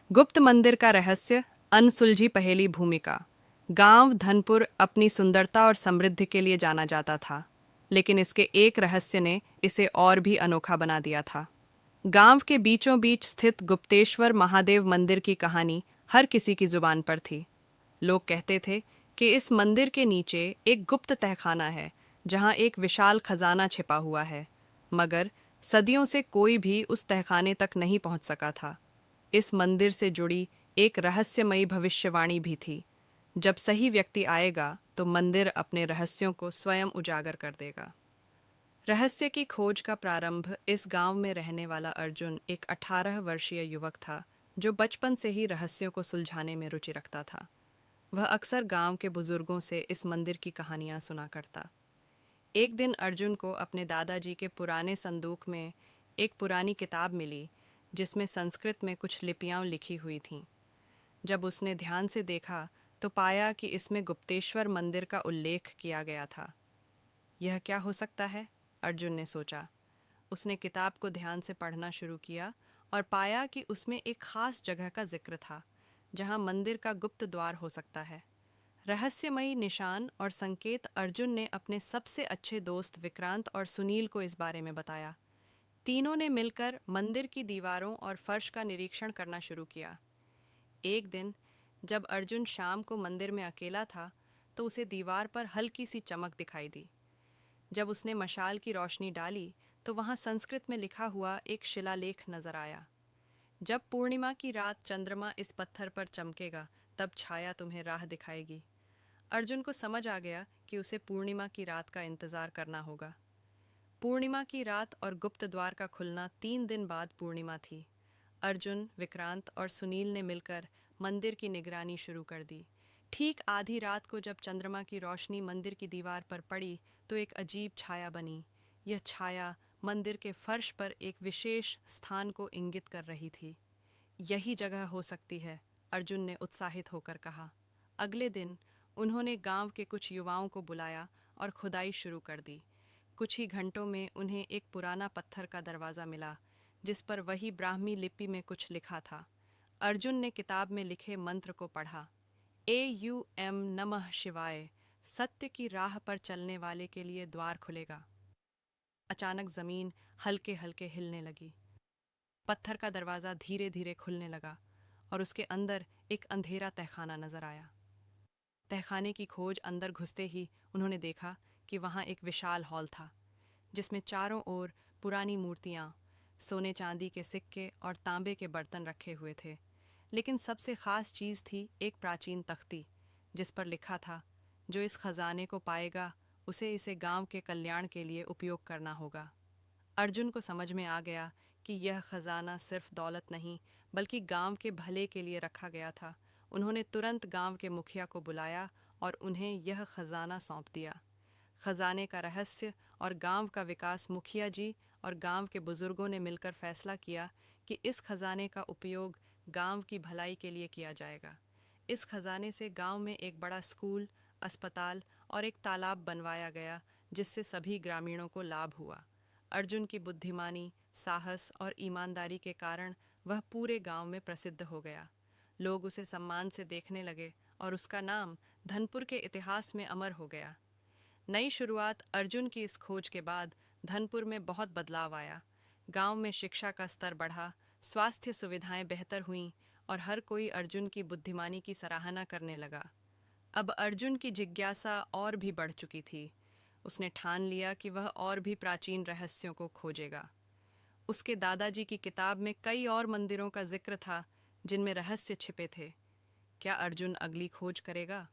गुप्त मंदिर का रहस्य, अनसुलझी पहेली भूमिका। गांव धनपुर अपनी सुंदरता और समृद्धि के लिए जाना जाता था, लेकिन इसके एक रहस्य ने इसे और भी अनोखा बना दिया था। गांव के बीचों बीच स्थित गुप्तेश्वर महादेव मंदिर की कहानी हर किसी की जुबान पर थी। लोग कहते थे कि इस मंदिर के नीचे एक गुप्त तहखाना है, जहां एक विशाल खजाना छिपा हुआ है। मगर सदियों से कोई भी उस तहखाने तक नहीं पहुंच सका था। इस मंदिर से जुड़ी एक रहस्यमयी भविष्यवाणी भी थी। जब सही व्यक्ति आएगा तो मंदिर अपने रहस्यों को स्वयं उजागर कर देगा। रहस्य की खोज का प्रारंभ इस गांव में रहने वाला अर्जुन, एक 18 वर्षीय युवक था, जो बचपन से ही रहस्यों को सुलझाने में रुचि रखता था। वह अक्सर गांव के बुजुर्गों से इस मंदिर की कहानियां सुना करता। एक दिन अर्जुन को अपने दादाजी के पुराने संदूक में एक पुरानी किताब मिली, जिसमें संस्कृत में कुछ लिपियां लिखी हुई थीं। जब उसने ध्यान से देखा तो पाया कि इसमें गुप्तेश्वर मंदिर का उल्लेख किया गया था। यह क्या हो सकता है? अर्जुन ने सोचा। उसने किताब को ध्यान से पढ़ना शुरू किया और पाया कि उसमें एक खास जगह का जिक्र था, जहां मंदिर का गुप्त द्वार हो सकता है। रहस्यमयी निशान और संकेत अर्जुन ने अपने सबसे अच्छे दोस्त विक्रांत और सुनील को इस बारे में बताया। तीनों ने मिलकर मंदिर की दीवारों और फर्श का निरीक्षण करना शुरू किया। एक दिन जब अर्जुन शाम को मंदिर में अकेला था, तो उसे दीवार पर हल्की सी चमक दिखाई दी। जब उसने मशाल की रोशनी डाली तो वहां संस्कृत में लिखा हुआ एक शिलालेख नजर आया। जब पूर्णिमा की रात चंद्रमा इस पत्थर पर चमकेगा, तब छाया तुम्हें राह दिखाएगी। अर्जुन को समझ आ गया कि उसे पूर्णिमा की रात का इंतजार करना होगा। पूर्णिमा की रात और गुप्त द्वार का खुलना 3 दिन बाद पूर्णिमा थी। अर्जुन, विक्रांत और सुनील ने मिलकर मंदिर की निगरानी शुरू कर दी। ठीक आधी रात को जब चंद्रमा की रोशनी मंदिर की दीवार पर पड़ी तो एक अजीब छाया बनी। यह छाया मंदिर के फर्श पर एक विशेष स्थान को इंगित कर रही थी। यही जगह हो सकती है, अर्जुन ने उत्साहित होकर कहा। अगले दिन उन्होंने गांव के कुछ युवाओं को बुलाया और खुदाई शुरू कर दी। कुछ ही घंटों में उन्हें एक पुराना पत्थर का दरवाज़ा मिला, जिस पर वही ब्राह्मी लिपि में कुछ लिखा था। अर्जुन ने किताब में लिखे मंत्र को पढ़ा। AUM नमः शिवाय, सत्य की राह पर चलने वाले के लिए द्वार खुलेगा। अचानक जमीन हल्के हल्के हिलने लगी। पत्थर का दरवाज़ा धीरे धीरे खुलने लगा और उसके अंदर एक अंधेरा तहखाना नजर आया। तहखाने की खोज अंदर घुसते ही उन्होंने देखा कि वहाँ एक विशाल हॉल था, जिसमें चारों ओर पुरानी मूर्तियाँ, सोने चांदी के सिक्के और तांबे के बर्तन रखे हुए थे। लेकिन सबसे खास चीज़ थी एक प्राचीन तख्ती, जिस पर लिखा था, जो इस खजाने को पाएगा उसे इसे गांव के कल्याण के लिए उपयोग करना होगा। अर्जुन को समझ में आ गया कि यह खजाना सिर्फ दौलत नहीं, बल्कि गांव के भले के लिए रखा गया था। उन्होंने तुरंत गांव के मुखिया को बुलाया और उन्हें यह खजाना सौंप दिया। खजाने का रहस्य और गांव का विकास। मुखिया जी और गांव के बुजुर्गों ने मिलकर फैसला किया कि इस खजाने का उपयोग गांव की भलाई के लिए किया जाएगा। इस खजाने से गांव में एक बड़ा स्कूल, अस्पताल और एक तालाब बनवाया गया, जिससे सभी ग्रामीणों को लाभ हुआ। अर्जुन की बुद्धिमानी, साहस और ईमानदारी के कारण वह पूरे गांव में प्रसिद्ध हो गया। लोग उसे सम्मान से देखने लगे और उसका नाम धनपुर के इतिहास में अमर हो गया। नई शुरुआत। अर्जुन की इस खोज के बाद धनपुर में बहुत बदलाव आया। गांव में शिक्षा का स्तर बढ़ा, स्वास्थ्य सुविधाएं बेहतर हुईं और हर कोई अर्जुन की बुद्धिमानी की सराहना करने लगा। अब अर्जुन की जिज्ञासा और भी बढ़ चुकी थी। उसने ठान लिया कि वह और भी प्राचीन रहस्यों को खोजेगा। उसके दादाजी की किताब में कई और मंदिरों का जिक्र था, जिनमें रहस्य छिपे थे। क्या अर्जुन अगली खोज करेगा?